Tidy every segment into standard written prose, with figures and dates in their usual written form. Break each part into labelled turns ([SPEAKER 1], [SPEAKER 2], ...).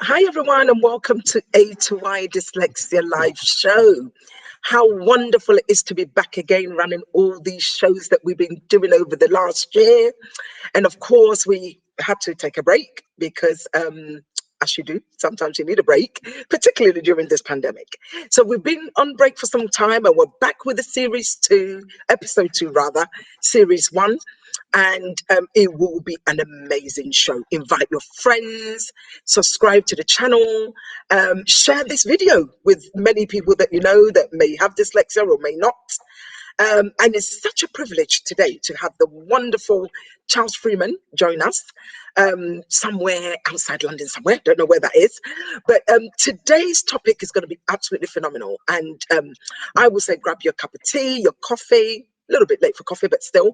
[SPEAKER 1] Hi everyone, and welcome to A to Y Dyslexia live show. How wonderful it is to be back again running all these shows that we've been doing over the last year. And of course, we had to take a break because as you do, sometimes you need a break, particularly during this pandemic. So we've been on break for some time and we're back with the episode 2 rather, series 1. And it will be an amazing show. Invite your friends, subscribe to the channel, share this video with many people that you know that may have dyslexia or may not. And it's such a privilege today to have the wonderful Charles Freeman join us somewhere outside London, somewhere, don't know where that is. But today's topic is going to be absolutely phenomenal. And I will say grab your cup of tea, your coffee, a little bit late for coffee, but still,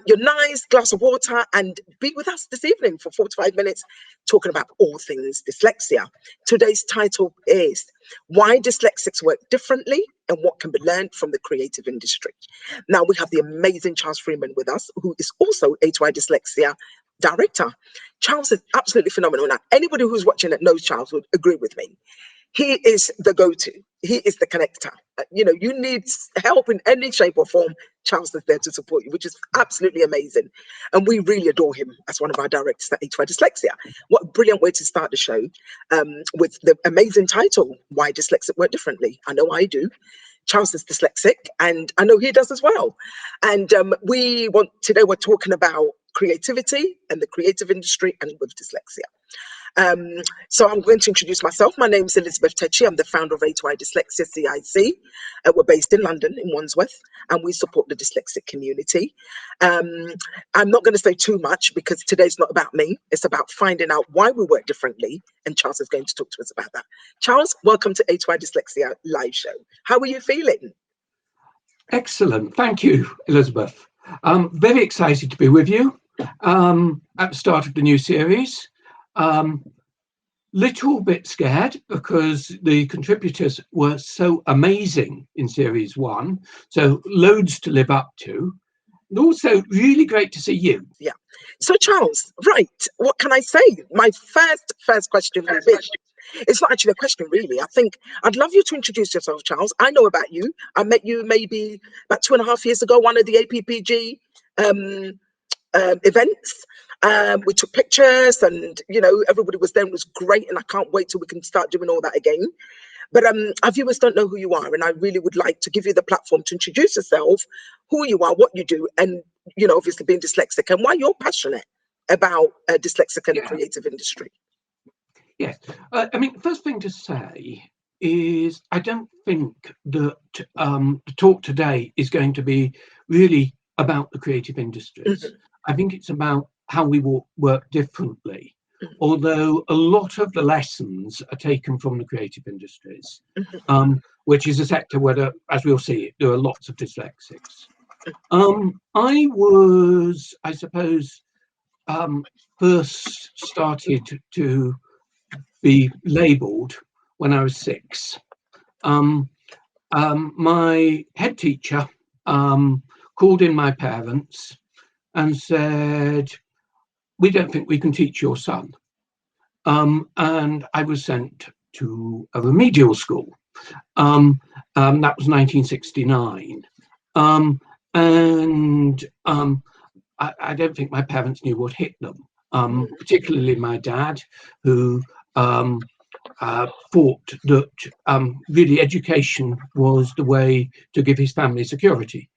[SPEAKER 1] your nice glass of water, and be with us this evening for 45 minutes talking about all things dyslexia. Today's title is Why Dyslexics Work Differently and What Can Be Learned from the Creative Industry. Now, we have the amazing Charles Freeman with us, who is also A2I Dyslexia Director. Charles is absolutely phenomenal. Now, anybody who's watching that knows Charles would agree with me. He is the go-to. He is the connector. You need help in any shape or form, Charles is there to support you, which is absolutely amazing. And we really adore him as one of our directors at A2I Dyslexia. What a brilliant way to start the show with the amazing title, Why Dyslexics Work Differently. I know I do. Charles is dyslexic, and I know he does as well. And today we're talking about creativity and the creative industry and with dyslexia. So I'm going to introduce myself. My name is Elizabeth Techi. I'm the founder of A2I Dyslexia CIC. We're based in London, in Wandsworth, and we support the dyslexic community. I'm not going to say too much because today's not about me. It's about finding out why we work differently, and Charles is going to talk to us about that. Charles, welcome to A2I Dyslexia live show. How are you feeling?
[SPEAKER 2] Excellent. Thank you, Elizabeth. I'm very excited to be with you at the start of the new series. Little bit scared because the contributors were so amazing in series 1, so loads to live up to, and also really great to see you.
[SPEAKER 1] Yeah. So Charles, right, what can I say? My first question will be, it's not actually a question really. I think I'd love you to introduce yourself, Charles. I know about you. I met you maybe about 2.5 years ago, one of the APPG events. We took pictures and everybody was there. It was great, and I can't wait till we can start doing all that again. But our viewers don't know who you are, and I really would like to give you the platform to introduce yourself, who you are, what you do, and obviously being dyslexic and why you're passionate about dyslexic and the creative industry.
[SPEAKER 2] Yes, I mean, first thing to say is I don't think that the talk today is going to be really about the creative industries. Mm-hmm. I think it's about how we work differently, mm-hmm. although a lot of the lessons are taken from the creative industries, mm-hmm. Which is a sector where, as we'll see, there are lots of dyslexics. I was, I suppose, first started to be labelled when I was 6. My head teacher called in my parents and said, "We don't think we can teach your son." And I was sent to a remedial school. That was 1969. I don't think my parents knew what hit them, particularly my dad, who thought that really education was the way to give his family security.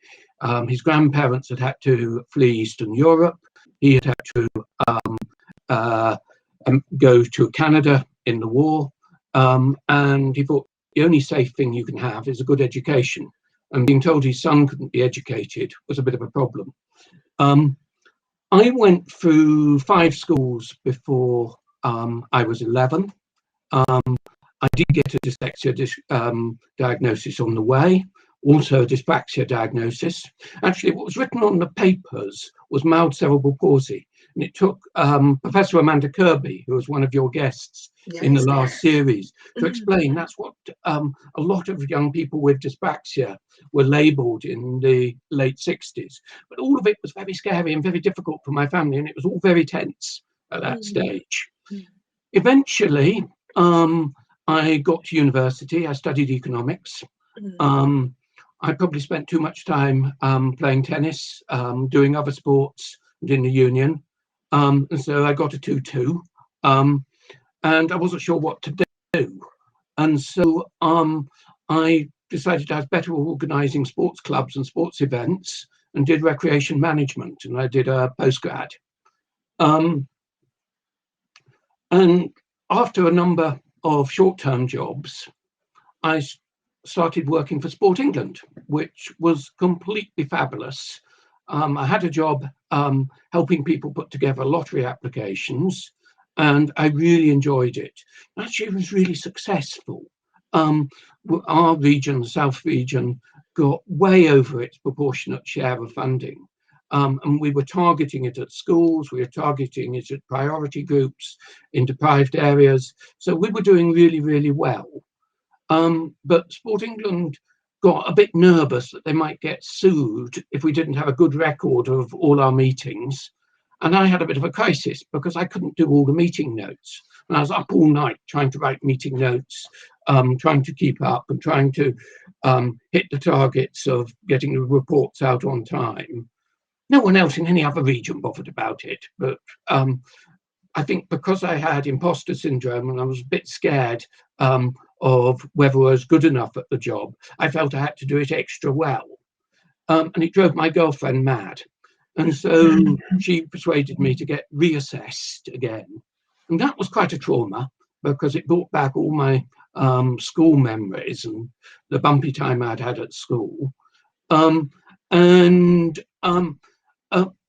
[SPEAKER 2] His grandparents had to flee Eastern Europe. He had to go to Canada in the war, and he thought the only safe thing you can have is a good education. And being told his son couldn't be educated was a bit of a problem. I went through 5 schools before I was 11. I did get a dyslexia diagnosis on the way, also a dyspraxia diagnosis. Actually, what was written on the papers was mild cerebral palsy. And it took Professor Amanda Kirby, who was one of your guests in the last series, to explain that's what a lot of young people with dyspraxia were labelled in the late 60s. But all of it was very scary and very difficult for my family, and it was all very tense at that stage. Eventually, I got to university. I studied economics. I probably spent too much time playing tennis, doing other sports, and in the union. And so I got a 2-2, and I wasn't sure what to do. And so I decided I was better at organising sports clubs and sports events, and did recreation management, and I did a postgrad. And after a number of short-term jobs, I started working for Sport England, which was completely fabulous. I had a job helping people put together lottery applications, and I really enjoyed it. Actually, it was really successful. Our region, the South region, got way over its proportionate share of funding. And we were targeting it at schools, we were targeting it at priority groups in deprived areas. So we were doing really, really well. But Sport England got a bit nervous that they might get sued if we didn't have a good record of all our meetings. And I had a bit of a crisis because I couldn't do all the meeting notes. And I was up all night trying to write meeting notes, trying to keep up and trying to hit the targets of getting the reports out on time. No one else in any other region bothered about it. But I think because I had imposter syndrome and I was a bit scared of whether I was good enough at the job, I felt I had to do it extra well. And it drove my girlfriend mad. And so she persuaded me to get reassessed again. And that was quite a trauma because it brought back all my school memories and the bumpy time I'd had at school.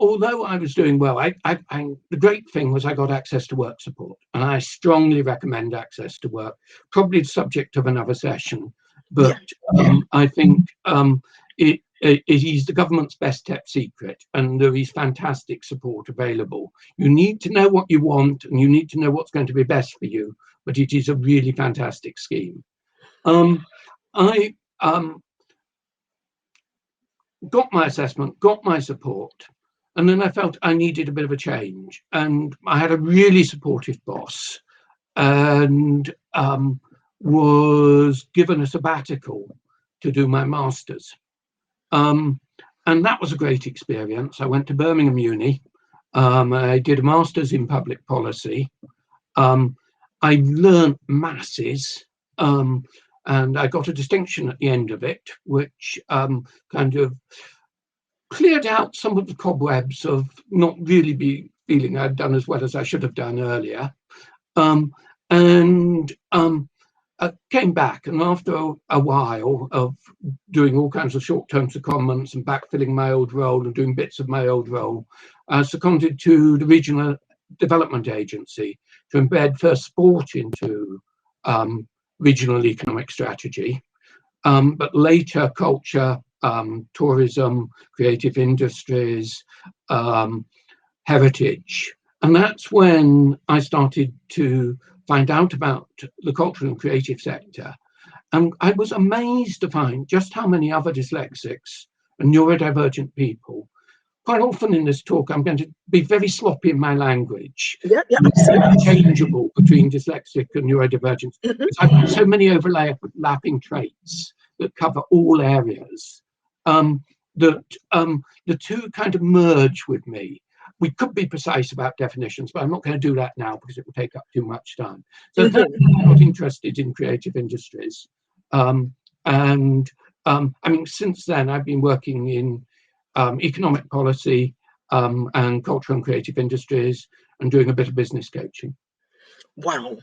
[SPEAKER 2] Although I was doing well, the great thing was I got access to work support, and I strongly recommend access to work, probably the subject of another session, but I think it is the government's best kept secret, and there is fantastic support available. You need to know what you want, and you need to know what's going to be best for you, but it is a really fantastic scheme. I got my assessment, got my support, and then I felt I needed a bit of a change. And I had a really supportive boss and was given a sabbatical to do my master's. And that was a great experience. I went to Birmingham Uni. I did a master's in public policy. I learned masses. And I got a distinction at the end of it, which kind of cleared out some of the cobwebs of not really feeling I'd done as well as I should have done earlier. I came back, and after a while of doing all kinds of short-term secondments and backfilling my old role and doing bits of my old role, I seconded to the Regional Development Agency to embed first sport into regional economic strategy, but later culture, tourism, creative industries, heritage. And that's when I started to find out about the cultural and creative sector. And I was amazed to find just how many other dyslexics and neurodivergent people. Quite often in this talk, I'm going to be very sloppy in my language. It's interchangeable between dyslexic and neurodivergence. I've got so many overlapping traits that cover all areas that the two kind of merge with me. We could be precise about definitions, but I'm not going to do that now because it will take up too much time. So that's why I got interested in creative industries. I mean, since then, I've been working in economic policy and cultural and creative industries and doing a bit of business coaching.
[SPEAKER 1] Wow,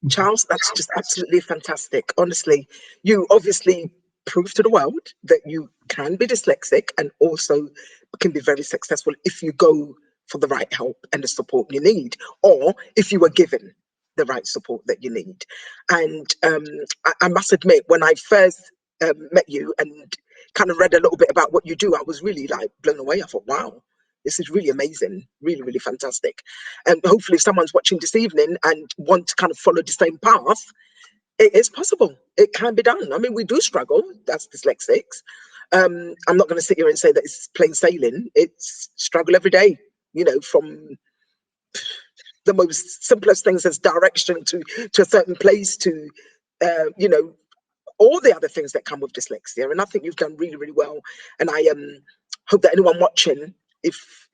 [SPEAKER 1] Charles, that's just absolutely fantastic. Honestly, you obviously prove to the world that you can be dyslexic and also can be very successful if you go for the right help and the support you need, or if you were given the right support that you need. And I must admit, when I first met you and kind of read a little bit about what you do, I was really like blown away. I thought, wow, this is really amazing, really, really fantastic. And hopefully if someone's watching this evening and want to kind of follow the same path, it is possible. It can be done. I mean, we do struggle, that's dyslexics. I'm not going to sit here and say that it's plain sailing. It's struggle every day, you know, from the most simplest things as direction to a certain place, to you know, all the other things that come with dyslexia. And I think you've done really, really well. And I hope that anyone watching, if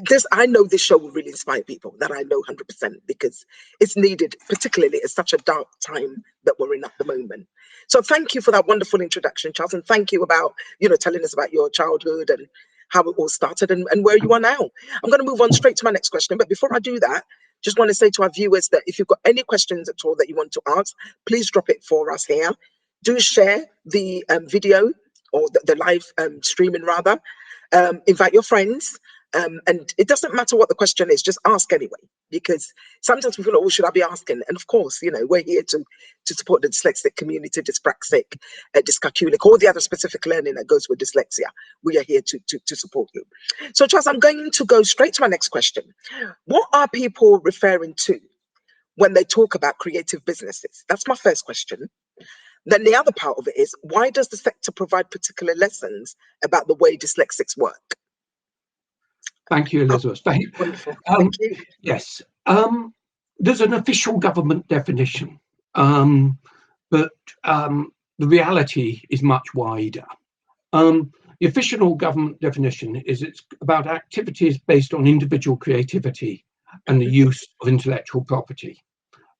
[SPEAKER 1] this, I know this show will really inspire people, that I know 100%, because it's needed, particularly at such a dark time that we're in at the moment. So thank you for that wonderful introduction, Charles, and thank you about, you know, telling us about your childhood and how it all started and where you are now. I'm going to move on straight to my next question, but before I do that, just want to say to our viewers that if you've got any questions at all that you want to ask, please drop it for us here. Do share the video, or the live streaming rather. Invite your friends. And it doesn't matter what the question is, just ask anyway, because sometimes we feel, oh, should I be asking? And of course, you know, we're here to support the dyslexic community, dyspraxic, dyscalculic, all the other specific learning that goes with dyslexia. We are here to support you. So, Charles, I'm going to go straight to my next question. What are people referring to when they talk about creative businesses? That's my first question. Then the other part of it is, why does the sector provide particular lessons about the way dyslexics work?
[SPEAKER 2] Thank you, Elizabeth.
[SPEAKER 1] Wonderful. Thank you.
[SPEAKER 2] Yes, there's an official government definition, but the reality is much wider. The official government definition is it's about activities based on individual creativity and the use of intellectual property.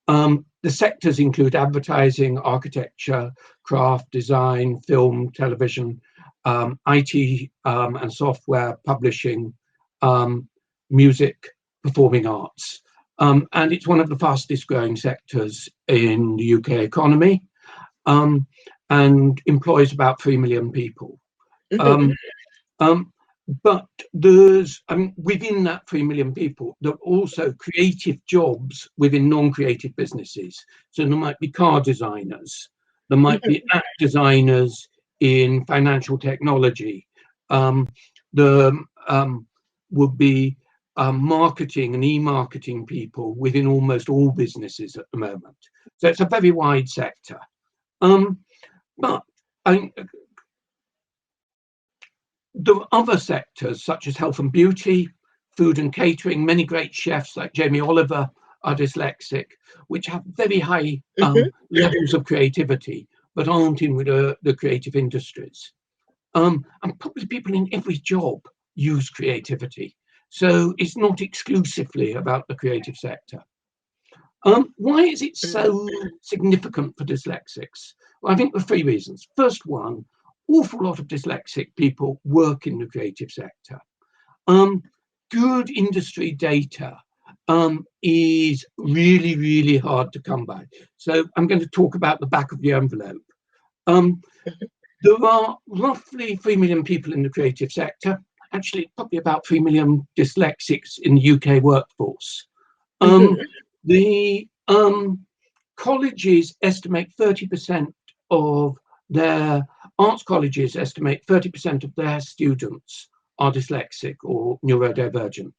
[SPEAKER 2] The sectors include advertising, architecture, craft, design, film, television, IT and software, publishing, music, performing arts. And it's one of the fastest growing sectors in the UK economy, and employs about 3 million people. But there's, within that 3 million people, there are also creative jobs within non-creative businesses. So there might be car designers, there might be app designers in financial technology, there would be marketing and e-marketing people within almost all businesses at the moment. So it's a very wide sector. But there are other sectors such as health and beauty, food and catering. Many great chefs like Jamie Oliver are dyslexic, which have very high levels of creativity, but aren't in with the creative industries. And probably people in every job use creativity. So it's not exclusively about the creative sector. Why is it so significant for dyslexics? Well, I think there are 3 reasons. First one, awful lot of dyslexic people work in the creative sector. Good industry data is really, really hard to come by. So I'm going to talk about the back of the envelope. There are roughly 3 million people in the creative sector. Actually, probably about 3 million dyslexics in the UK workforce. The colleges estimate 30% of their arts colleges estimate 30% of their students are dyslexic or neurodivergent.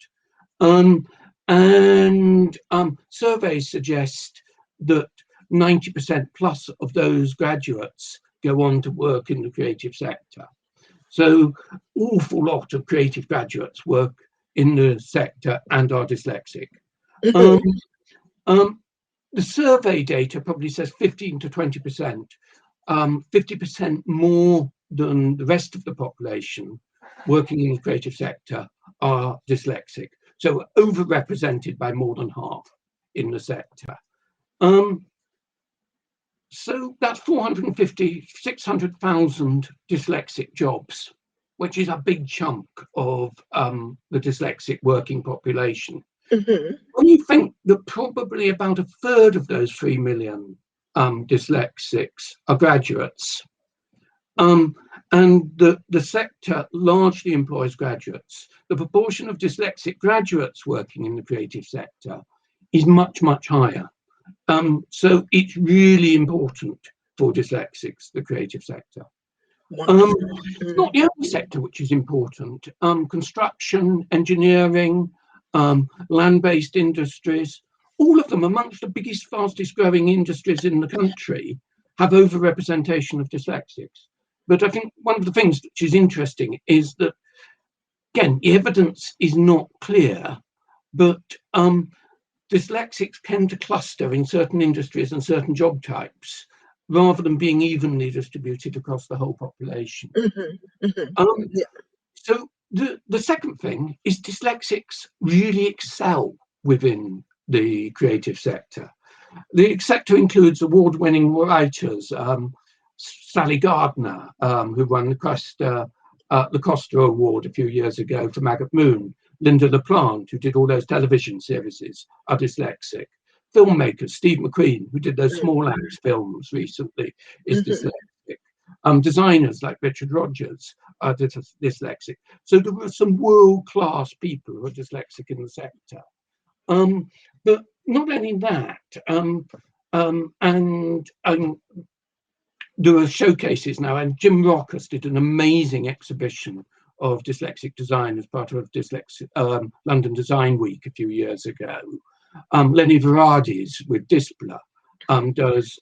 [SPEAKER 2] Surveys suggest that 90% plus of those graduates go on to work in the creative sector. So awful lot of creative graduates work in the sector and are dyslexic. The survey data probably says 15 to 20%, 50% more than the rest of the population working in the creative sector are dyslexic. So overrepresented by more than half in the sector. So that's 450, 600,000 dyslexic jobs, which is a big chunk of the dyslexic working population. When you think that probably about 1/3 of those 3 million dyslexics are graduates, and the sector largely employs graduates, the proportion of dyslexic graduates working in the creative sector is much, much higher. So it's really important for dyslexics, the creative sector. It's not the only sector which is important. Construction, engineering, land-based industries, all of them amongst the biggest, fastest growing industries in the country have overrepresentation of dyslexics. But I think one of the things which is interesting is that, again, the evidence is not clear, but dyslexics tend to cluster in certain industries and certain job types, rather than being evenly distributed across the whole population.
[SPEAKER 1] Yeah.
[SPEAKER 2] So the second thing is dyslexics really excel within the creative sector. The sector includes award-winning writers, Sally Gardner, who won the Costa Award a few years ago for Maggot Moon, Linda LaPlante, who did all those television series, are dyslexic. Filmmakers, Steve McQueen, who did those Small Axe films recently, is dyslexic. Designers like Richard Rogers are dyslexic. So there were some world-class people who are dyslexic in the sector. But not only that, there are showcases now, and Jim Rockus did an amazing exhibition of dyslexic design as part of London Design Week a few years ago. Lenny Varades with Dyspla does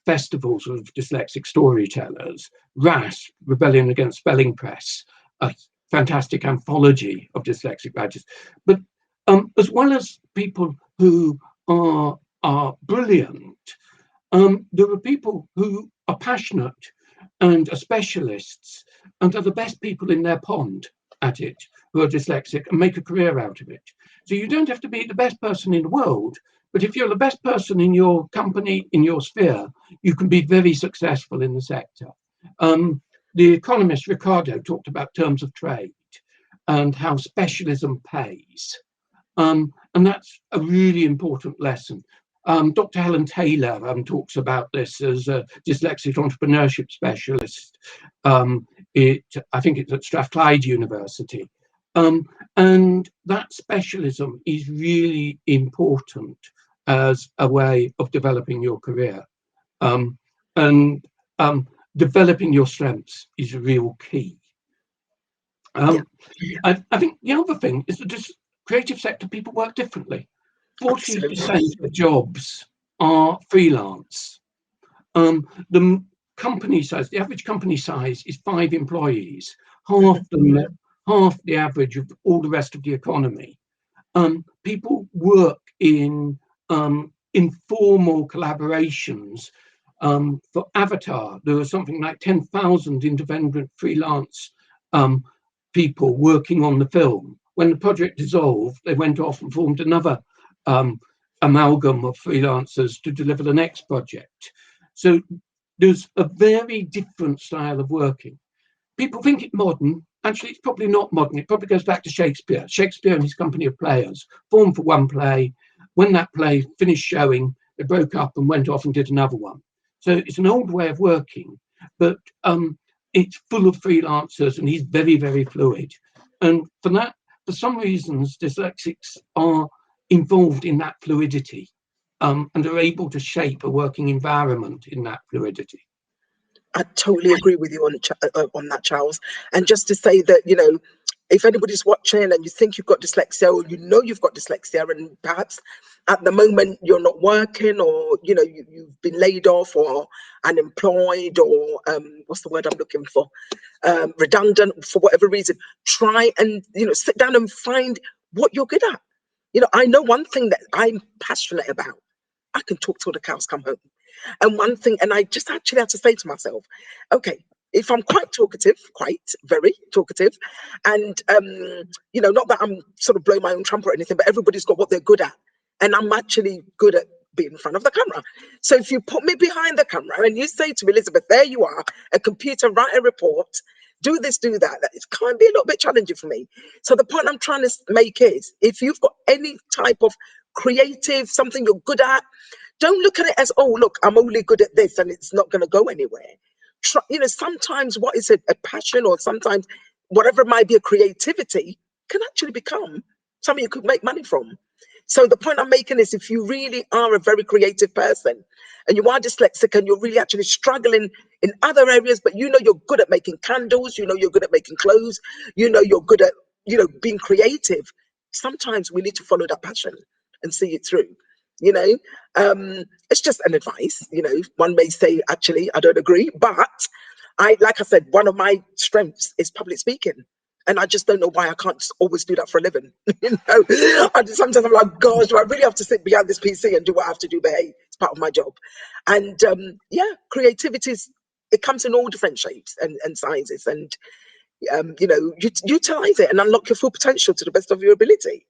[SPEAKER 2] festivals of dyslexic storytellers. RASP, Rebellion Against Spelling Press, a fantastic anthology of dyslexic writers. But as well as people who are brilliant, there are people who are passionate and are specialists and are the best people in their pond at it, who are dyslexic, and make a career out of it. So you don't have to be the best person in the world, but if you're the best person in your company, in your sphere, you can be very successful in the sector. The economist Ricardo talked about terms of trade and how specialism pays. And that's a really important lesson. Dr. Helen Taylor talks about this as a dyslexic entrepreneurship specialist. I think it's at Strathclyde University. And that specialism is really important as a way of developing your career. Developing your strengths is a real key. I think the other thing is that this creative sector people work differently. 40% of jobs are freelance. The company size, the average company size is 5 employees, half the average of all the rest of the economy. People work in informal collaborations. For Avatar, there was something like 10,000 independent freelance people working on the film. When the project dissolved, they went off and formed another amalgam of freelancers to deliver the next project. So there's a very different style of working. People think it's modern. Actually, it's probably not modern. It probably goes back to Shakespeare. Shakespeare and his company of players formed for one play. When that play finished showing, they broke up and went off and did another one. So it's an old way of working, but it's full of freelancers and he's very, very fluid. And for that, for some reasons, dyslexics are involved in that fluidity and are able to shape a working environment in that fluidity.
[SPEAKER 1] I totally agree with you on that, Charles. And just to say that, you know, if anybody's watching and you think you've got dyslexia, or you know you've got dyslexia, and perhaps at the moment you're not working, or you know you've been laid off or unemployed, or what's the word I'm looking for, redundant for whatever reason, try and sit down and find what you're good at. I know one thing that I'm passionate about. I can talk till the cows come home. And one thing, and I just actually had to say to myself, okay, if I'm quite talkative, very talkative, and not that I'm sort of blowing my own trumpet or anything, but everybody's got what they're good at, and I'm actually good at being in front of the camera. So if you put me behind the camera and you say to me, Elizabeth, there you are, a computer, write a report, do this, do that, it can be a little bit challenging for me. So the point I'm trying to make is, if you've got any type of creative, something you're good at, don't look at it as, oh, look, I'm only good at this and it's not going to go anywhere. Sometimes what is a passion, or sometimes whatever might be a creativity, can actually become something you could make money from. So the point I'm making is, if you really are a very creative person and you are dyslexic and you're really actually struggling in other areas, but you're good at making candles, you're good at making clothes, you're good at, being creative, sometimes we need to follow that passion and see it through. It's just an advice. One may say, actually, I don't agree, but like I said, one of my strengths is public speaking. And I just don't know why I can't just always do that for a living. Sometimes I'm like, gosh, do I really have to sit behind this PC and do what I have to do? But hey, it's part of my job. And yeah, creativity it comes in all different shapes and sizes. And utilize it and unlock your full potential to the best of your ability.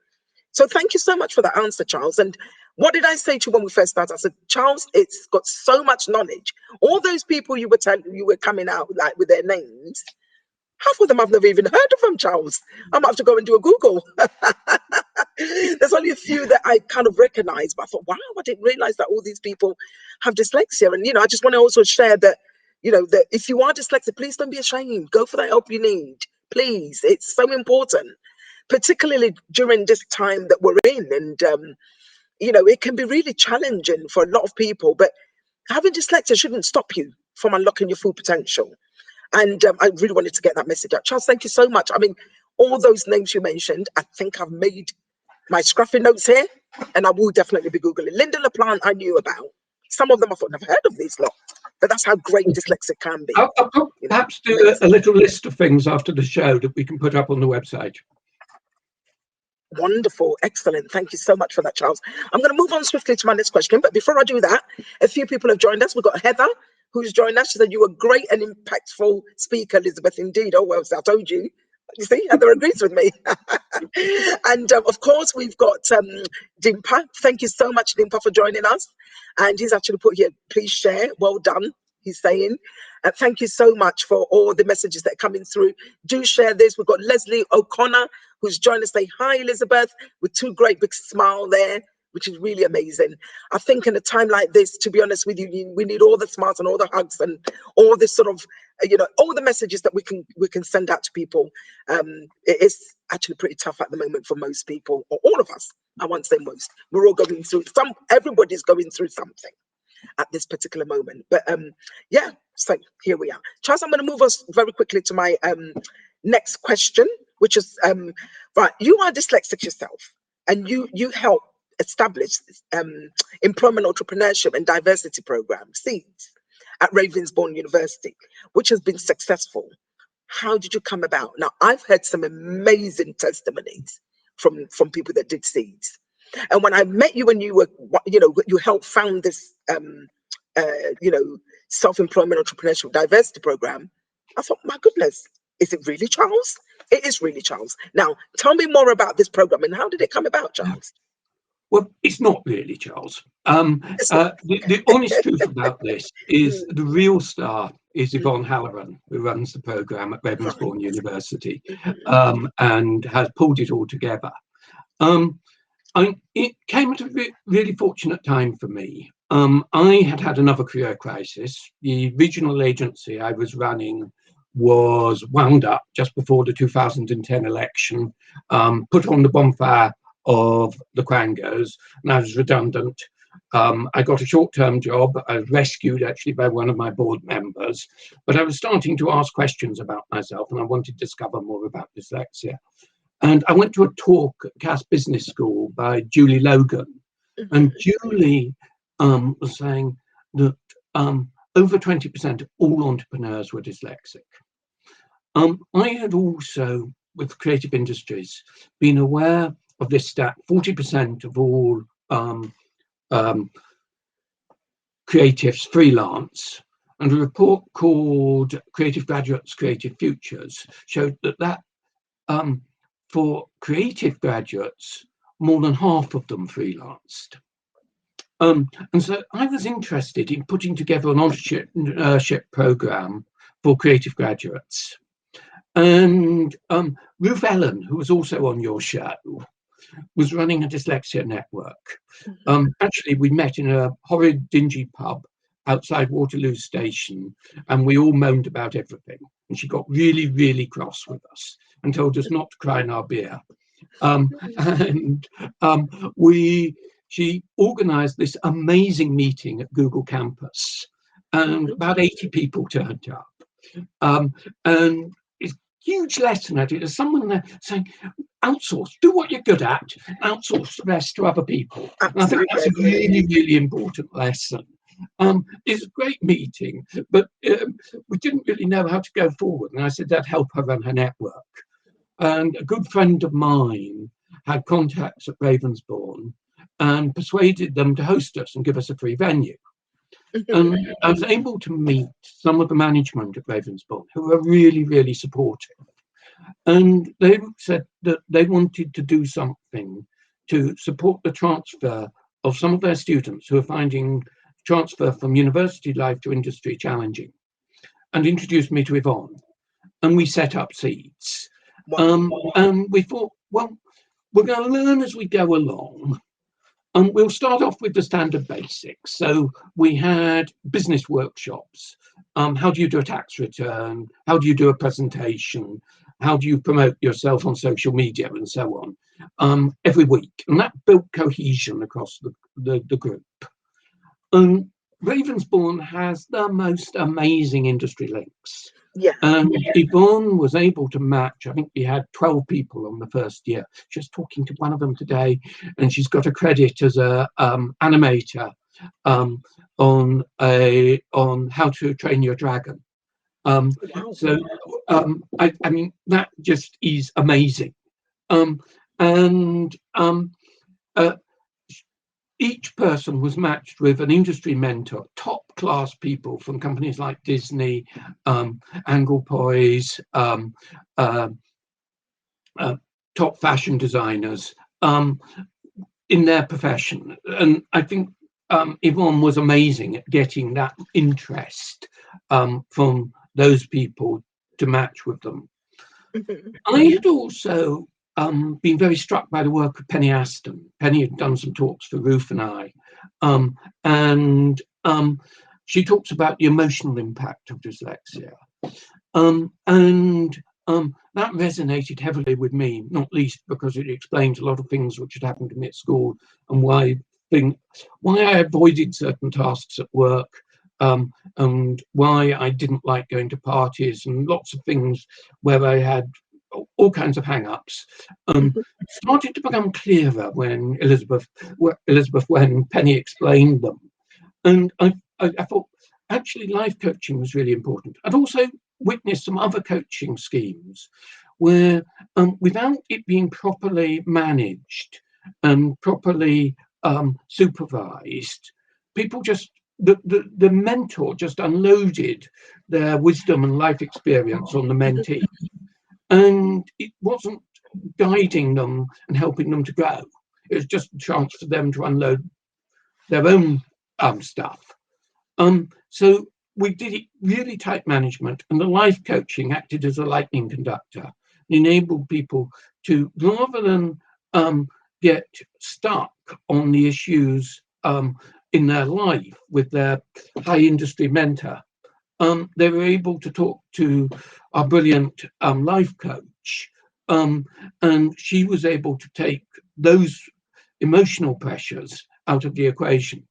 [SPEAKER 1] So thank you so much for that answer, Charles. And what did I say to you when we first started? I said, Charles, it's got so much knowledge. All those people you were coming out like with their names, half of them I've never even heard of them, Charles. I might have to go and do a Google. There's only a few that I kind of recognize, but I thought, wow, I didn't realize that all these people have dyslexia. And, I just want to also share that, that if you are dyslexic, please don't be ashamed. Go for the help you need. Please. It's so important, particularly during this time that we're in. And, it can be really challenging for a lot of people, but having dyslexia shouldn't stop you from unlocking your full potential. And I really wanted to get that message out. Charles, thank you so much. I mean, all those names you mentioned, I think I've made my scruffy notes here, and I will definitely be Googling. Linda LaPlante I knew about. Some of them I thought, never heard of these lot. But that's how great dyslexic can be.
[SPEAKER 2] I'll perhaps do a little list of things after the show that we can put up on the website.
[SPEAKER 1] Wonderful. Excellent. Thank you so much for that, Charles. I'm going to move on swiftly to my next question. But before I do that, a few people have joined us. We've got Heather, who's joined us. She said, you were a great and impactful speaker, Elizabeth, indeed. Oh, well, I told you. You see, Heather agrees with me. And of course, we've got Dimpa. Thank you so much, Dimpa, for joining us. And he's actually put here, please share. Well done, he's saying. Thank you so much for all the messages that are coming through. Do share this. We've got Leslie O'Connor, who's joined us. Say hi, Elizabeth, with two great big smile there, which is really amazing. I think in a time like this, to be honest with you, we need all the smiles and all the hugs and all this sort of, all the messages that we can send out to people. It is actually pretty tough at the moment for most people, or all of us. I won't say most. We're all going through everybody's going through something at this particular moment. But yeah, so here we are. Charles, I'm going to move us very quickly to my next question, which is, right, you are dyslexic yourself, and you help establish employment, entrepreneurship and diversity program, SEEDS, at Ravensbourne University, which has been successful. How did you come about? Now, I've heard some amazing testimonies from people that did SEEDS. And when I met you and you were, you helped found this, self-employment entrepreneurship diversity program, I thought, my goodness, is it really Charles? It is really Charles. Now, tell me more about this program and how did it come about, Charles?
[SPEAKER 2] Well, it's not really Charles. The honest truth about this is the real star is Yvonne Halloran, who runs the program at Ravensbourne University, and has pulled it all together. It came at a really fortunate time for me. I had another career crisis. The regional agency I was running was wound up just before the 2010 election, put on the bonfire of the Quangos, and I was redundant. I got a short-term job. I was rescued actually by one of my board members, but I was starting to ask questions about myself and I wanted to discover more about dyslexia. And I went to a talk at Cass Business School by Julie Logan, and Julie was saying that over 20% of all entrepreneurs were dyslexic. I had also, with creative industries, been aware of this stat: 40% of all creatives freelance, and a report called Creative Graduates, Creative Futures showed that for creative graduates, more than half of them freelanced. And so I was interested in putting together an entrepreneurship program for creative graduates. And Ruth Ellen, who was also on your show, was running a dyslexia network. Actually, we met in a horrid, dingy pub outside Waterloo Station, and we all moaned about everything. And she got really, really cross with us and told us not to cry in our beer. She organised this amazing meeting at Google Campus, and about 80 people turned up. And it's a huge lesson at it. There's someone there saying, outsource, do what you're good at, outsource the rest to other people. And I think that's a really, really important lesson. It's a great meeting, but we didn't really know how to go forward. And I said that'd help her run her network. And a good friend of mine had contacts at Ravensbourne and persuaded them to host us and give us a free venue. And I was able to meet some of the management at Ravensbourne who were really, really supportive. And they said that they wanted to do something to support the transfer of some of their students who are finding transfer from university life to industry challenging, and introduced me to Yvonne. And we set up seeds. And we thought, well, we're going to learn as we go along. And we'll start off with the standard basics. So we had business workshops. How do you do a tax return? How do you do a presentation? How do you promote yourself on social media and so on, every week? And that built cohesion across the group. And Ravensbourne has the most amazing industry links.
[SPEAKER 1] Yeah.
[SPEAKER 2] And Yvonne was able to match, I think we had 12 people on the first year. She's talking to one of them today, and she's got a credit as a animator on how to train your dragon. So I mean, that just is amazing. Each person was matched with an industry mentor, top class people from companies like Disney, Anglepoise, top fashion designers in their profession. And I think Yvonne was amazing at getting that interest from those people to match with them. I had also been very struck by the work of Penny Aston. Penny had done some talks for Ruth and I, and she talks about the emotional impact of dyslexia, and that resonated heavily with me, not least because it explains a lot of things which had happened to me at school and why I avoided certain tasks at work, and why I didn't like going to parties, and lots of things where I had all kinds of hang-ups, started to become clearer when when Penny explained them. And I thought, actually, life coaching was really important. I'd also witnessed some other coaching schemes where, without it being properly managed and properly supervised, people just, the mentor just unloaded their wisdom and life experience on the mentee. And it wasn't guiding them and helping them to grow. It was just a chance for them to unload their own stuff. So we did it really tight management, and the life coaching acted as a lightning conductor, enabled people to, rather than get stuck on the issues in their life with their high industry mentor, they were able to talk to our brilliant life coach, and she was able to take those emotional pressures out of the equation.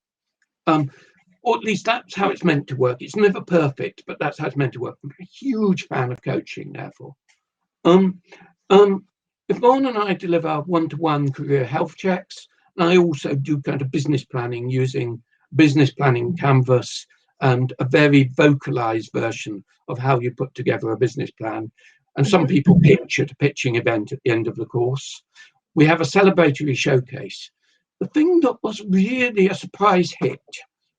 [SPEAKER 2] Or at least that's how it's meant to work. It's never perfect, but that's how it's meant to work. I'm a huge fan of coaching, therefore. Yvonne and I deliver one-to-one career health checks, and I also do kind of business planning using business planning canvas and a very vocalized version of how you put together a business plan. And some people pitch at a pitching event at the end of the course. We have a celebratory showcase. The thing that was really a surprise hit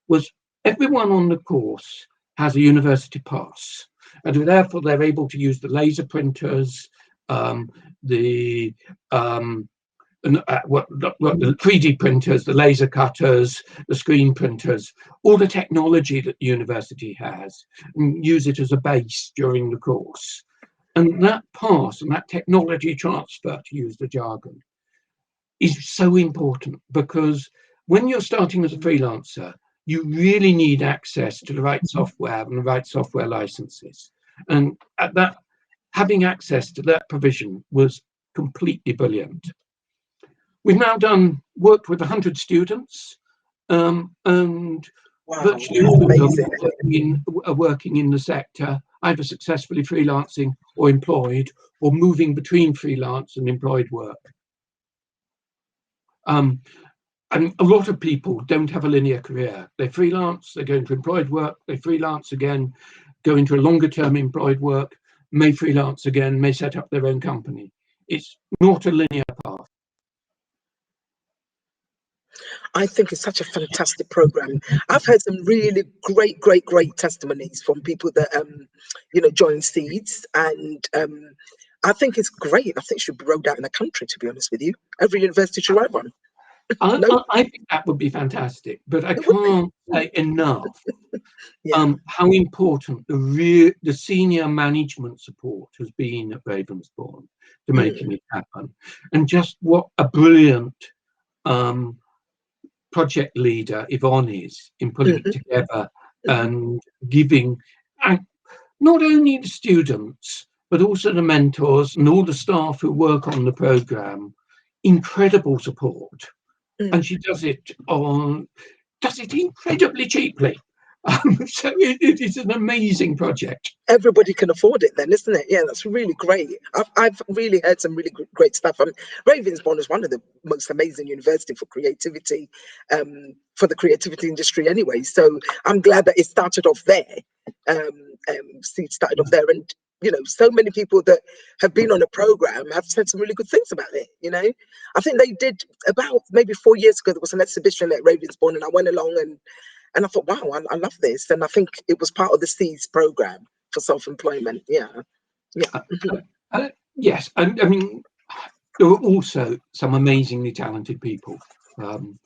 [SPEAKER 2] was everyone on the course has a university pass, and therefore they're able to use the laser printers, the 3D printers, the laser cutters, the screen printers, all the technology that the university has, and use it as a base during the course. And that pass and that technology transfer, to use the jargon, is so important, because when you're starting as a freelancer, you really need access to the right software and the right software licenses. And at that, having access to that provision was completely brilliant. We've now worked with 100 students, and virtually all of them are working in the sector, either successfully freelancing or employed, or moving between freelance and employed work. And a lot of people don't have a linear career. They freelance, they go into employed work, they freelance again, go into a longer term employed work. may freelance again, may set up their own company. It's not a linear path.
[SPEAKER 1] I think it's such a fantastic program. I've heard some really great testimonies from people that join Seeds, and I think it's great. I think it should be rolled out in the country, to be honest with you. Every university should write one.
[SPEAKER 2] I think that would be fantastic, but I can't say enough how important the senior management support has been at Ravensbourne to making it happen, and just what a brilliant project leader Yvonne is in putting it together and giving not only the students but also the mentors and all the staff who work on the program incredible support. And she does it incredibly cheaply. So it is an amazing project.
[SPEAKER 1] Everybody can afford it then, isn't it? Yeah, that's really great. I've really heard some really great stuff. I mean, Ravensbourne is one of the most amazing universities for creativity, for the creativity industry anyway. So I'm glad that it started off there. Seed started off there, and so many people that have been on the program have said some really good things about it. I think they did about maybe 4 years ago. There was an exhibition at Ravensbourne, and I went along and I thought, wow, I love this. And I think it was part of the Seeds program for self-employment. Yeah.
[SPEAKER 2] Yes, I mean, there were also some amazingly talented people who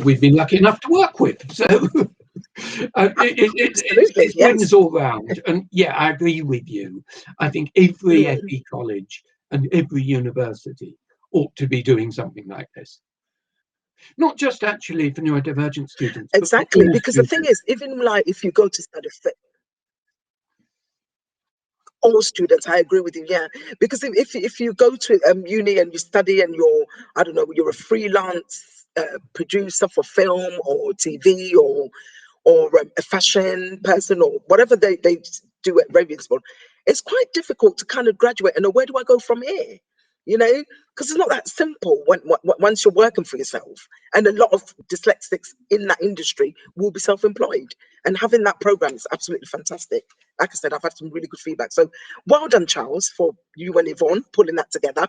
[SPEAKER 2] we've been lucky enough to work with. So it wins all round. And yeah, I agree with you. I think every FE college and every university ought to be doing something like this. Not just actually for neurodivergent students.
[SPEAKER 1] Exactly, because the thing is, even like if you go to study all students, I agree with you. Yeah, because if you go to uni and you study and you're a freelance producer for film or TV or a fashion person or whatever they do at Ravensbourne, it's quite difficult to kind of graduate and know, where do I go from here? Because it's not that simple once you're working for yourself. And a lot of dyslexics in that industry will be self-employed. And having that program is absolutely fantastic. Like I said, I've had some really good feedback. So well done, Charles, for you and Yvonne pulling that together.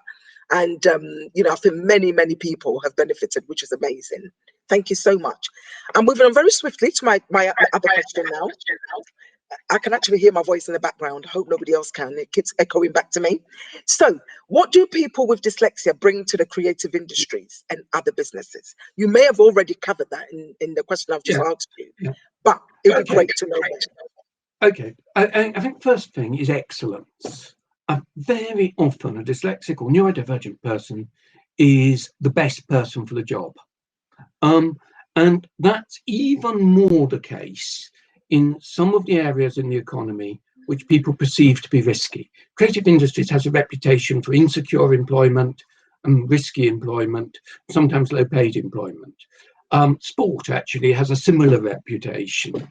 [SPEAKER 1] And, I think many people have benefited, which is amazing. Thank you so much. I'm moving on very swiftly to my other question now. I can actually hear my voice in the background. I hope nobody else can. It keeps echoing back to me. So what do people with dyslexia bring to the creative industries and other businesses? You may have already covered that in the question I've just asked you, but it would be great to know more.
[SPEAKER 2] Okay, I think first thing is excellence. Very often a dyslexic or neurodivergent person is the best person for the job. And that's even more the case in some of the areas in the economy which people perceive to be risky. Creative industries has a reputation for insecure employment and risky employment, sometimes low-paid employment. Sport actually has a similar reputation.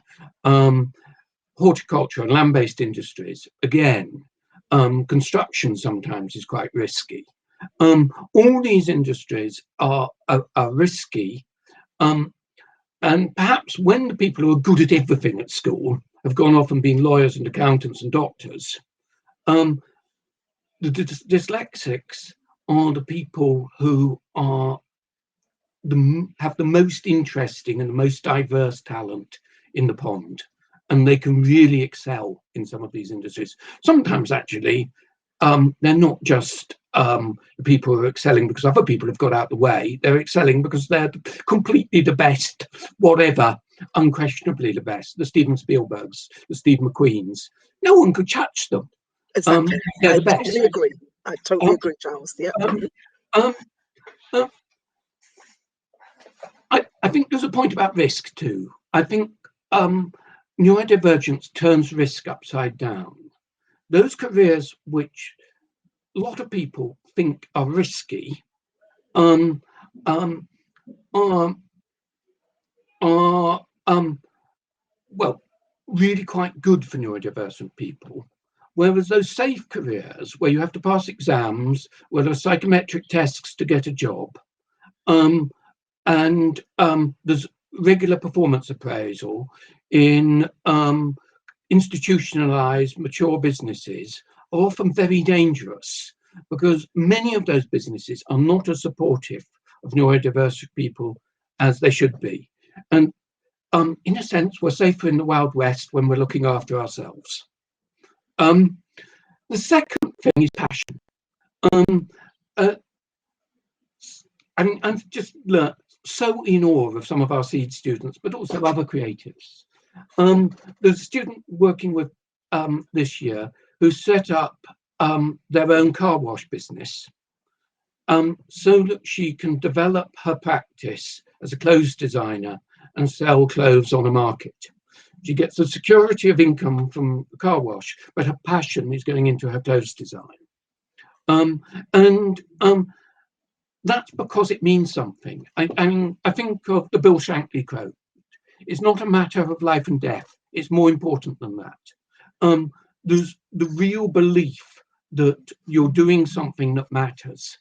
[SPEAKER 2] Horticulture and land-based industries, again, construction sometimes is quite risky. All these industries are risky. And perhaps when the people who are good at everything at school have gone off and been lawyers and accountants and doctors, the dyslexics are the people who have the most interesting and the most diverse talent in the pond, and they can really excel in some of these industries. Sometimes actually they're not just people who are excelling because other people have got out the way. They're excelling because they're completely the best, whatever, unquestionably the best. The Steven Spielbergs, the Steve McQueens. No one could touch them.
[SPEAKER 1] Exactly.
[SPEAKER 2] They're the best.
[SPEAKER 1] Totally agree. I totally agree, Charles. Yeah.
[SPEAKER 2] I think there's a point about risk too. I think neurodivergence turns risk upside down. Those careers which a lot of people think are risky are well, really quite good for neurodivergent people. Whereas those safe careers where you have to pass exams, where there are psychometric tests to get a job, and there's regular performance appraisal in institutionalized, mature businesses, are often very dangerous, because many of those businesses are not as supportive of neurodiverse people as they should be. And in a sense, we're safer in the Wild West when we're looking after ourselves. The second thing is passion. I've just learned so in awe of some of our seed students, but also other creatives. There's a student working with this year who set up their own car wash business, so that she can develop her practice as a clothes designer and sell clothes on a market. She gets the security of income from the car wash, but her passion is going into her clothes design. That's because it means something. I think of the Bill Shankly quote: "It's not a matter of life and death. It's more important than that." There's the real belief that you're doing something that matters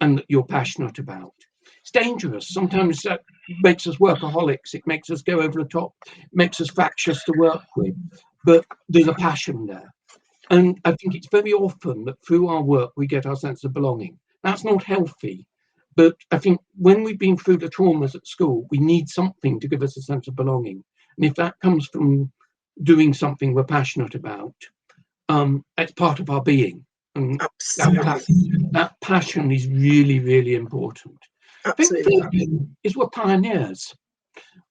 [SPEAKER 2] and that you're passionate about. It's dangerous. Sometimes that makes us workaholics. It makes us go over the top. It makes us fractious to work with. But there's a passion there. And I think it's very often that through our work, we get our sense of belonging. That's not healthy. But I think when we've been through the traumas at school, we need something to give us a sense of belonging. And if that comes from doing something we're passionate about, it's part of our being. And that passion is really, really important.
[SPEAKER 1] Absolutely.
[SPEAKER 2] I think the third thing is we're pioneers.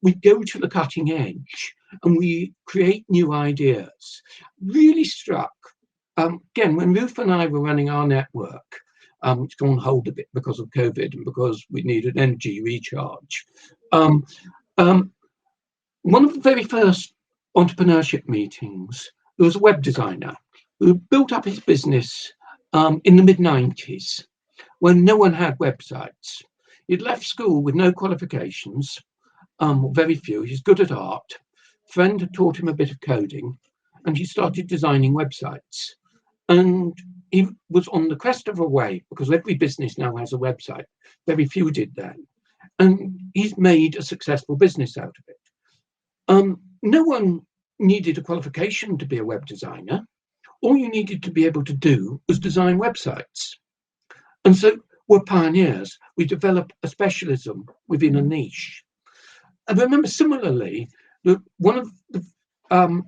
[SPEAKER 2] We go to the cutting edge and we create new ideas. Really struck, again, when Ruth and I were running our network, it's gone on hold a bit because of COVID and because we needed energy recharge. One of the very first entrepreneurship meetings, there was a web designer who built up his business in the mid-90s when no one had websites. He'd left school with no qualifications, very few. He's good at art. A friend had taught him a bit of coding, and he started designing websites. And he was on the crest of a wave, because every business now has a website. Very few did then. And he's made a successful business out of it. No one needed a qualification to be a web designer. All you needed to be able to do was design websites. And so we're pioneers. We develop a specialism within a niche. I remember similarly that one of the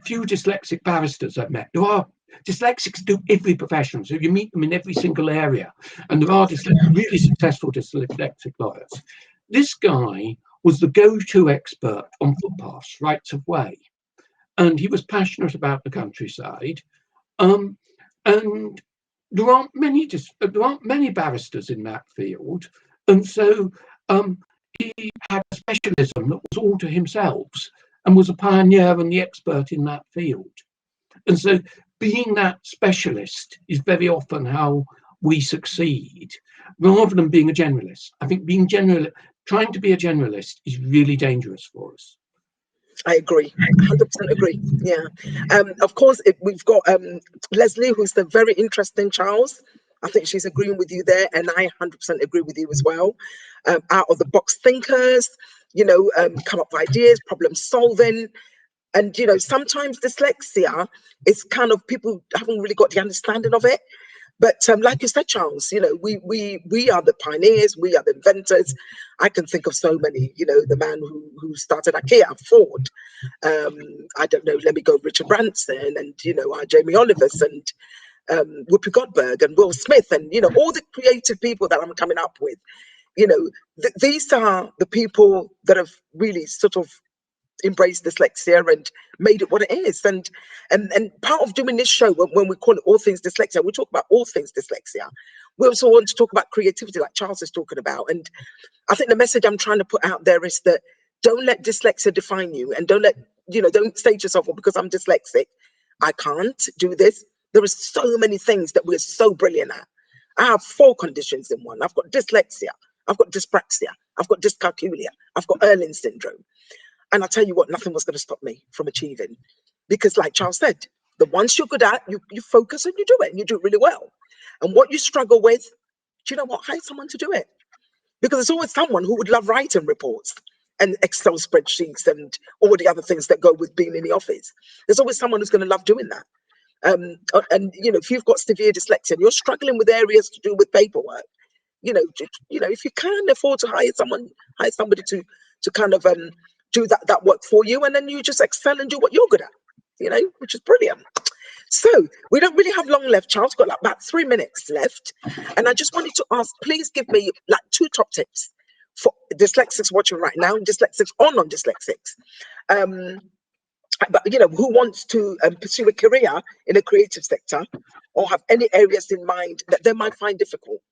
[SPEAKER 2] few dyslexic barristers I've met, there are dyslexics do every profession, so you meet them in every single area, and there are really successful dyslexic lawyers. This guy was the go-to expert on footpaths, rights of way, and he was passionate about the countryside. And there aren't many barristers in that field, and so he had a specialism that was all to himself and was a pioneer and the expert in that field. And so being that specialist is very often how we succeed, rather than being a generalist. I think trying to be a generalist is really dangerous for us.
[SPEAKER 1] I agree, 100% agree. Yeah. Of course, we've got Leslie, who's the very interesting Charles. I think she's agreeing with you there, and I 100% agree with you as well. Out of the box thinkers, come up with ideas, problem solving. And, sometimes dyslexia is kind of people haven't really got the understanding of it. But like you said, Charles, we are the pioneers, we are the inventors. I can think of so many, the man who started IKEA, Ford. I don't know, let me go Richard Branson and, our Jamie Olivers and Whoopi Goldberg and Will Smith and, all the creative people that I'm coming up with. These are the people that have really sort of embraced dyslexia and made it what it is. And part of doing this show, when we call it All Things Dyslexia, we talk about all things dyslexia. We also want to talk about creativity, like Charles is talking about. And I think the message I'm trying to put out there is that don't let dyslexia define you, and don't say to yourself, well, because I'm dyslexic, I can't do this. There are so many things that we're so brilliant at. I have 4 conditions in one. I've got dyslexia, I've got dyspraxia, I've got dyscalculia, I've got Erling syndrome. And I tell you what, nothing was going to stop me from achieving. Because like Charles said, the ones you're good at, you focus and you do it, and you do it really well. And what you struggle with, do you know what? Hire someone to do it. Because there's always someone who would love writing reports and Excel spreadsheets and all the other things that go with being in the office. There's always someone who's going to love doing that. And if you've got severe dyslexia and you're struggling with areas to do with paperwork, if you can afford to hire somebody to kind of do that work for you, and then you just excel and do what you're good at, which is brilliant. So we don't really have long left, Charles. We've got like about 3 minutes left, and I just wanted to ask, please give me like 2 top tips for dyslexics watching right now, dyslexics or non-dyslexics. But who wants to pursue a career in a creative sector, or have any areas in mind that they might find difficult?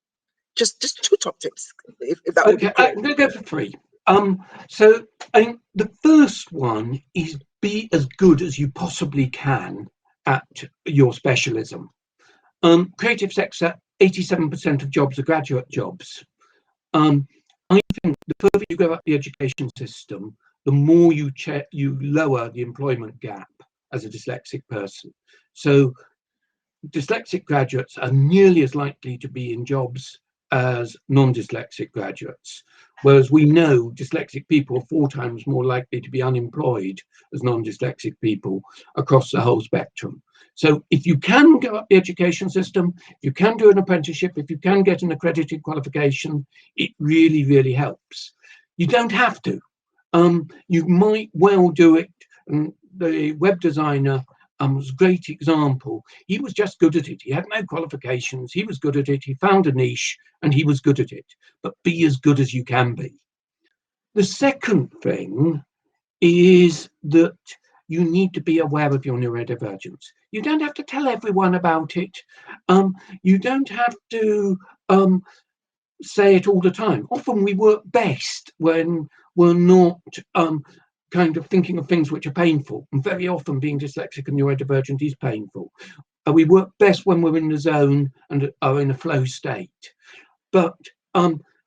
[SPEAKER 1] Just 2 top tips, if that would be great.
[SPEAKER 2] I'm going to go for 3. So I think the first one is be as good as you possibly can at your specialism. Creative sector, 87% of jobs are graduate jobs. I think the further you go up the education system, the more you lower the employment gap as a dyslexic person. So dyslexic graduates are nearly as likely to be in jobs as non-dyslexic graduates, whereas we know dyslexic people are 4 times more likely to be unemployed as non-dyslexic people across the whole spectrum. So if you can go up the education system, if you can do an apprenticeship, if you can get an accredited qualification, it really, really helps. You don't have to. You might well do it. And the web designer was a great example. He was just good at it. He had no qualifications. He was good at it. He found a niche and he was good at it. But be as good as you can be. The second thing is that you need to be aware of your neurodivergence. You don't have to tell everyone about it. You don't have to say it all the time. Often we work best when we're not kind of thinking of things which are painful, and very often being dyslexic and neurodivergent is painful. We work best when we're in the zone and are in a flow state. But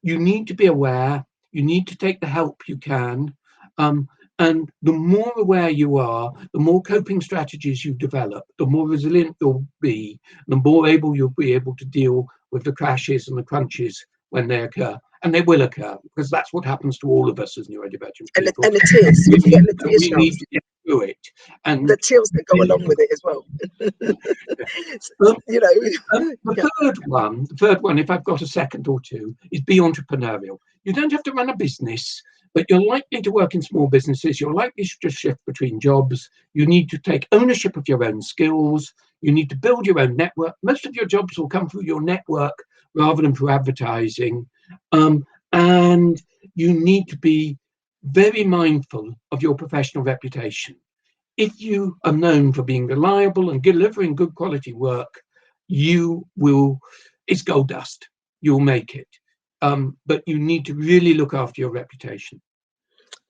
[SPEAKER 2] you need to be aware, you need to take the help you can, and the more aware you are, the more coping strategies you develop, the more resilient you'll be, the more able you'll be able to deal with the crashes and the crunches when they occur. And they will occur, because that's what happens to all of us as neurodivergent people.
[SPEAKER 1] And it is.
[SPEAKER 2] We need to get through it. And
[SPEAKER 1] the tears that go along with it as well.
[SPEAKER 2] The third one, if I've got a second or 2, is be entrepreneurial. You don't have to run a business, but you're likely to work in small businesses. You're likely to shift between jobs. You need to take ownership of your own skills. You need to build your own network. Most of your jobs will come through your network rather than through advertising. And you need to be very mindful of your professional reputation. If you are known for being reliable and delivering good quality work, it's gold dust. You'll make it. But you need to really look after your reputation.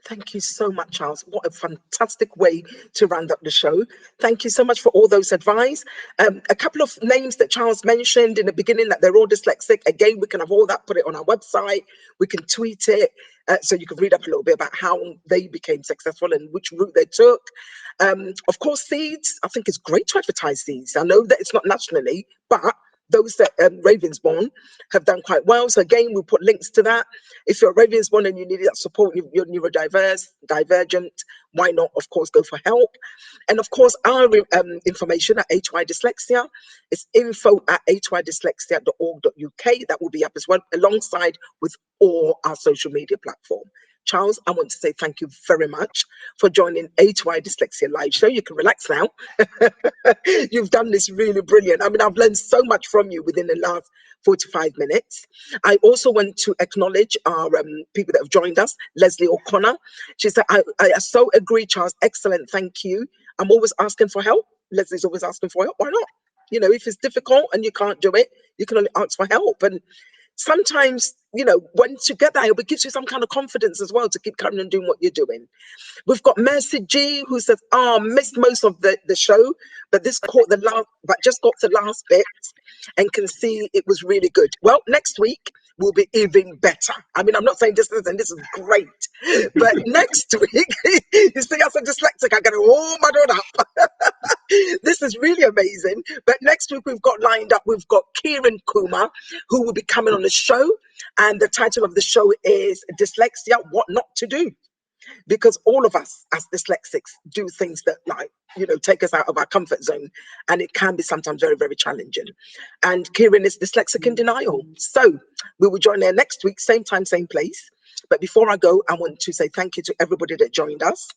[SPEAKER 1] Thank you so much, Charles. What a fantastic way to round up the show. Thank you so much for all those advice. A couple of names that Charles mentioned in the beginning, that they're all dyslexic. Again, we can have all that, put it on our website. We can tweet it, so you can read up a little bit about how they became successful and which route they took. Of course, seeds. I think it's great to advertise seeds. I know that it's not nationally, but those that Ravensbourne have done quite well. So again, we'll put links to that. If you're Ravensbourne and you need that support, you're neurodivergent, why not, of course, go for help. And of course, our information at HY Dyslexia is info@hydyslexia.org.uk. That will be up as well, alongside with all our social media platform. Charles, I want to say thank you very much for joining HY Dyslexia Live Show. You can relax now. You've done this really brilliant. I mean, I've learned so much from you within the last 45 minutes. I also want to acknowledge our people that have joined us. Leslie O'Connor. She said, I so agree, Charles. Excellent. Thank you. I'm always asking for help. Leslie's always asking for help. Why not? If it's difficult and you can't do it, you can only ask for help. And sometimes, once you get that, it gives you some kind of confidence as well to keep carrying on doing what you're doing. We've got Mercy G, who says, missed most of the show, but just got the last bit and can see it was really good. Well, next week will be even better. I mean, I'm not saying this is great, but next week, you see, as a dyslexic, I get it all muddled up. This is really amazing. But next week we've got Kieran Kumar, who will be coming on the show. And the title of the show is Dyslexia, What Not to Do. Because all of us as dyslexics do things that take us out of our comfort zone, and it can be sometimes very, very challenging. And Kieran is dyslexic in denial. So we will join there next week, same time, same place. But before I go, I want to say thank you to everybody that joined us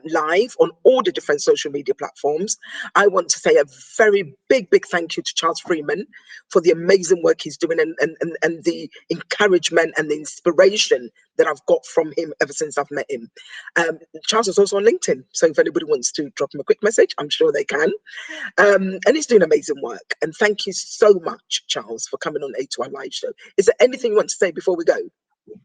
[SPEAKER 1] live on all the different social media platforms. I want to say a very big, big thank you to Charles Freeman for the amazing work he's doing, and the encouragement and the inspiration that I've got from him ever since I've met him. Charles is also on LinkedIn, so if anybody wants to drop him a quick message, I'm sure they can. And he's doing amazing work. And thank you so much, Charles, for coming on A2I Live Show. Is there anything you want to say before we go?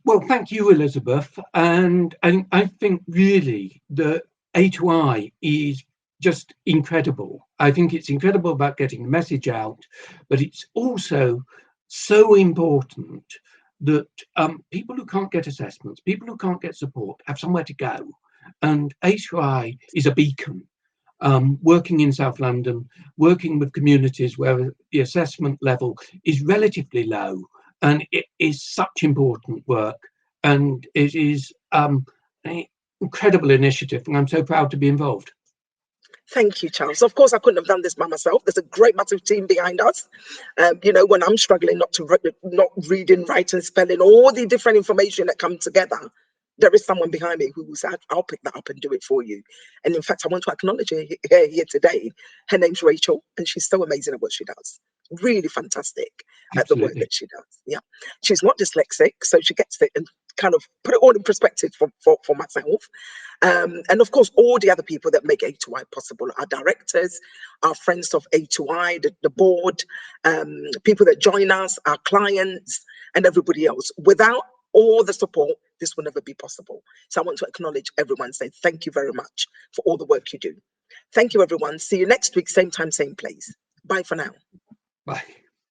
[SPEAKER 2] Well, thank you, Elizabeth. And I think really the A2I is just incredible. I think it's incredible about getting the message out, but it's also so important that people who can't get assessments, people who can't get support, have somewhere to go. And A2I is a beacon. Working in South London, working with communities where the assessment level is relatively low. And it is such important work, and it is an incredible initiative, and I'm so proud to be involved.
[SPEAKER 1] Thank you, Charles. Of course, I couldn't have done this by myself. There's a great massive team behind us. When I'm struggling not reading, writing, spelling, all the different information that come together, there is someone behind me who will say, I'll pick that up and do it for you. And in fact, I want to acknowledge her here today. Her name's Rachel, and she's so amazing at what she does. Really fantastic at the work that she does. Yeah, she's not dyslexic, so she gets it and kind of put it all in perspective for myself. And of course, all the other people that make A2I possible, our directors, our friends of A2I, the board, people that join us, our clients, and everybody else. Without all the support, this will never be possible. So I want to acknowledge everyone, say thank you very much for all the work you do. Thank you, everyone. See you next week, same time, same place. Bye for now.
[SPEAKER 2] Bye.